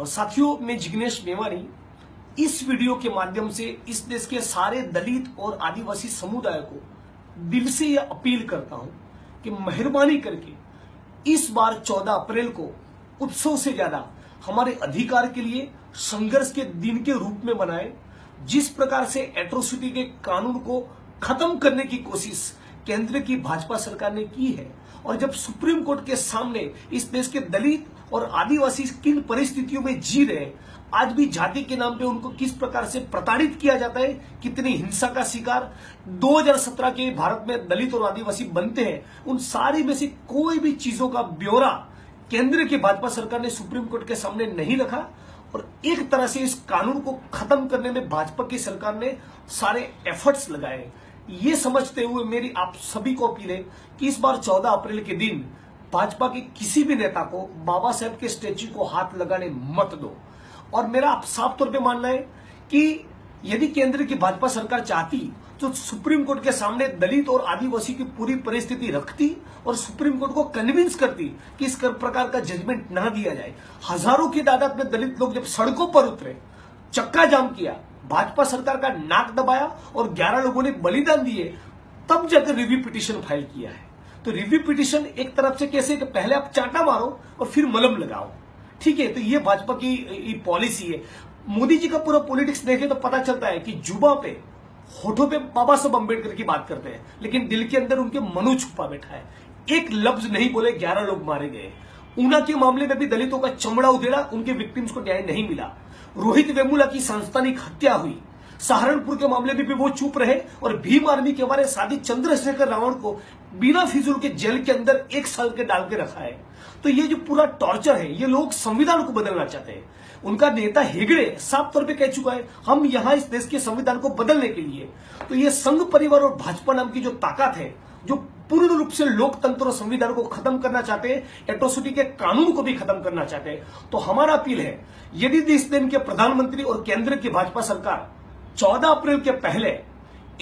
और साथियों, मैं जिग्नेश मेवानी इस वीडियो के माध्यम से इस देश के सारे दलित और आदिवासी समुदाय को दिल से यह अपील करता हूं कि मेहरबानी करके इस बार 14 अप्रैल को उत्सव से ज्यादा हमारे अधिकार के लिए संघर्ष के दिन के रूप में मनाएं। जिस प्रकार से एट्रोसिटी के कानून को खत्म करने की कोशिश केंद्र की भाजपा सरकार ने की है, और जब सुप्रीम कोर्ट के सामने इस देश के दलित और आदिवासी किन परिस्थितियों में जी रहे, आज भी जाति के नाम पे उनको किस प्रकार से प्रताड़ित किया जाता है, कितनी हिंसा का शिकार 2017 के भारत में दलित और आदिवासी बनते हैं, उन सारी में से कोई भी चीजों का ब्यौरा केंद्र की भाजपा सरकार ने सुप्रीम कोर्ट के सामने नहीं रखा। और एक तरह से इस कानून को खत्म करने में भाजपा की सरकार ने सारे एफर्ट्स लगाए। ये समझते हुए मेरी आप सभी को अपील है कि इस बार 14 अप्रैल के दिन भाजपा के किसी भी नेता को बाबा साहेब के स्टैच्यू को हाथ लगाने मत दो। और मेरा आप साफ तौर पे मानना है कि यदि केंद्र की भाजपा सरकार चाहती तो सुप्रीम कोर्ट के सामने दलित और आदिवासी की पूरी परिस्थिति रखती और सुप्रीम कोर्ट को कन्विंस करती कि इस प्रकार का जजमेंट ना दिया जाए। हजारों की तादाद में दलित लोग जब सड़कों पर उतरे, चक्का जाम किया, भाजपा सरकार का नाक दबाया और 11 लोगों ने बलिदान दिए, तब जाकर रिव्यू पिटीशन फाइल किया है। तो रिव्यू पिटीशन एक तरफ से कैसे कि पहले आप चाटा मारो और फिर मलम लगाओ, ठीक है। तो ये भाजपा की पॉलिसी है। मोदी जी का पूरा पॉलिटिक्स देखें तो पता चलता है कि जुबा पे, होठों पे बाबा साहब अंबेडकर की बात करते हैं, लेकिन दिल के अंदर उनके मनु छुपा बैठा है। एक लफ्ज नहीं बोले, 11 लोग मारे गए। ऊना के मामले में भी दलितों का चमड़ा उधेड़ा, उनके विक्टिम्स को न्याय नहीं मिला। रोहित वेमुला की सांस्थानिक हत्या हुई। सहारनपुर के मामले में भी वो चुप रहे और भीम आर्मी के हमारे साथी चंद्रशेखर रावण को बिना फिजूल के जेल के अंदर 1 साल के डाल के रखा है। तो ये जो पूरा टॉर्चर है, ये लोग संविधान को बदलना चाहते हैं। उनका नेता हेगड़े साफ तौर पे कह चुका है, हम यहां इस देश के संविधान को बदलने के लिए। तो ये संघ परिवार और भाजपा नाम की जो ताकत है, जो पूर्ण रूप से लोकतंत्र और संविधान को खत्म करना चाहते हैं, एट्रोसिटी के कानून को भी खत्म करना चाहते हैं। तो हमारा अपील है, यदि इस दिन के प्रधानमंत्री और केंद्र की भाजपा सरकार 14 अप्रैल के पहले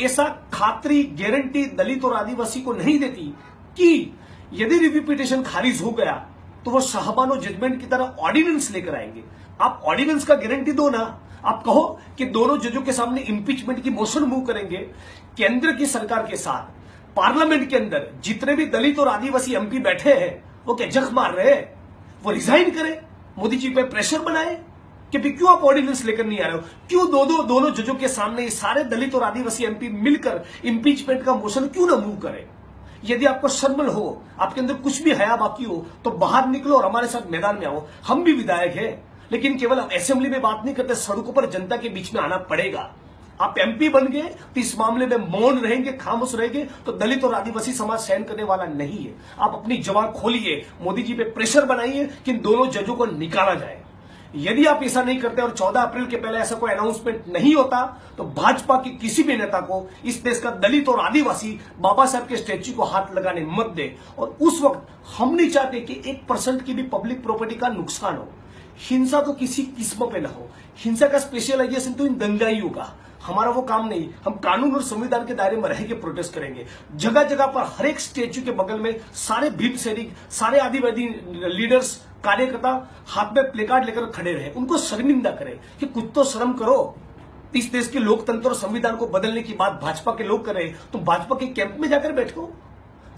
ऐसा खातरी गारंटी दलित और आदिवासी को नहीं देती कि यदि रिव्यू पिटीशन खारिज हो गया तो वो शाहबानो जजमेंट की तरह ऑर्डिनेंस लेकर आएंगे। आप ऑर्डिनेंस का गारंटी दो ना। आप कहो कि दोनों जजों के सामने इंपीचमेंट की मोशन मूव करेंगे। केंद्र की सरकार के साथ पार्लियामेंट के अंदर जितने भी दलित और आदिवासी एमपी बैठे हैं, वो क्या जख मार रहे हैं? वो रिजाइन करें, मोदी जी पे प्रेशर बनाए कि भी क्यों आप ऑर्डिनेंस लेकर नहीं आ रहे हो? क्यों दोनों जजों के सामने सारे दलित और आदिवासी एमपी मिलकर इंपीचमेंट का मोशन क्यों ना मूव करें? यदि आपको शर्म हो, आपके अंदर कुछ भी हया बाकी हो, तो बाहर निकलो और हमारे साथ मैदान में आओ। हम भी विधायक हैं, लेकिन केवल असेंबली में बात नहीं करते, सड़कों पर जनता के बीच में आना पड़ेगा। आप एमपी बन गए तो इस मामले में मौन रहेंगे, खामोश रहेंगे तो दलित और आदिवासी समाज सहन करने वाला नहीं है। आप अपनी जबान खोलिए, मोदी जी पे प्रेशर बनाइए कि इन दोनों जजों को निकाला जाए। यदि आप ऐसा नहीं करते और 14 अप्रैल के पहले ऐसा कोई अनाउंसमेंट नहीं होता, तो भाजपा के किसी भी नेता को इस देश का दलित और आदिवासी बाबा साहब के स्टैच्यू को हाथ लगाने मत दे। और उस वक्त हम नहीं चाहते कि 1% की भी पब्लिक प्रॉपर्टी का नुकसान हो। हिंसा तो किसी किस्म पे ना हो। हिंसा का स्पेशलाइजेशन तो इन दंगाइयों का, हमारा वो काम नहीं। हम कानून और संविधान के दायरे में रह के प्रोटेस्ट करेंगे। जगह जगह पर हर एक स्टैच्यू के बगल में सारे भीम सैनिक, सारे आदिवासी लीडर्स, कार्यकर्ता हाथ में प्लेकार्ड लेकर खड़े रहे। उनको शर्मिंदा करें कि कुछ तो शर्म करो। इस देश के लोकतंत्र और संविधान को बदलने की बात भाजपा के लोग कर रहे हैं, तो भाजपा के कैंप में जाकर बैठो।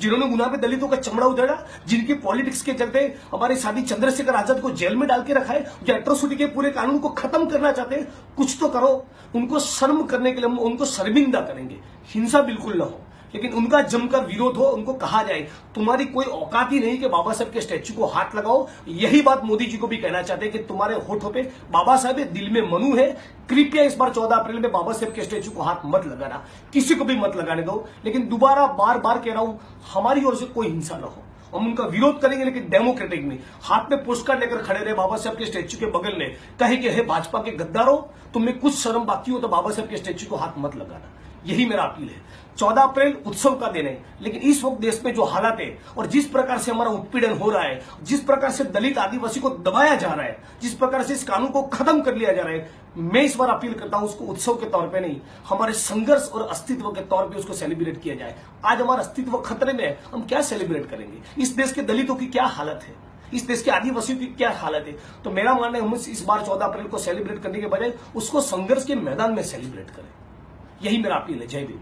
जिन्होंने ऊना में दलितों का चमड़ा उधेड़ा, जिनकी पॉलिटिक्स के चलते हमारे साथी चंद्रशेखर आजाद को जेल में डाल के रखा है, जो एट्रोसिटी के पूरे कानून को खत्म करना चाहते हैं, कुछ तो करो। उनको शर्म करने के लिए हम उनको शर्मिंदा करेंगे। हिंसा बिल्कुल ना हो, लेकिन उनका जमकर विरोध हो। उनको कहा जाए तुम्हारी कोई औकात ही नहीं कि बाबा साहब के स्टैच्यू को हाथ लगाओ। यही बात मोदी जी को भी कहना चाहते हैं कि तुम्हारे होठों पे बाबा साहब है, दिल में मनु है। कृपया इस बार 14 अप्रैल में बाबा साहब के स्टैच्यू को हाथ मत लगाना, किसी को भी मत लगाने दो। लेकिन दोबारा बार बार कह रहा हूं, हमारी ओर से कोई हिंसा ना हो। हम उनका विरोध करेंगे, लेकिन डेमोक्रेटिक में। हाथ में पोस्ट कार्ड लेकर खड़े रहे बाबा साहब के स्टैच्यू के बगल में, कहे कि हे भाजपा के गद्दारों, तुम्हें कुछ शर्म बाकी हो तो बाबा साहब के स्टैच्यू को हाथ मत लगाना। यही मेरा अपील है। 14 अप्रैल उत्सव का दिन है, लेकिन इस वक्त देश में जो हालात है और जिस प्रकार से हमारा उत्पीड़न हो रहा है, जिस प्रकार से दलित आदिवासी को दबाया जा रहा है, जिस प्रकार से इस कानून को खत्म कर लिया जा रहा है, मैं इस बार अपील करता हूं उसको उत्सव के तौर पे नहीं, हमारे संघर्ष और अस्तित्व के तौर पे उसको सेलिब्रेट किया जाए। आज हमारा अस्तित्व खतरे में है, हम क्या सेलिब्रेट करेंगे? इस देश के दलितों की क्या हालत है? इस देश के आदिवासियों की क्या हालत है। तो मेरा मानना है हम इस बार 14 अप्रैल को सेलिब्रेट करने के बजाय उसको संघर्ष के मैदान में सेलिब्रेट करें। यही मेरा अपील है। जय भीम।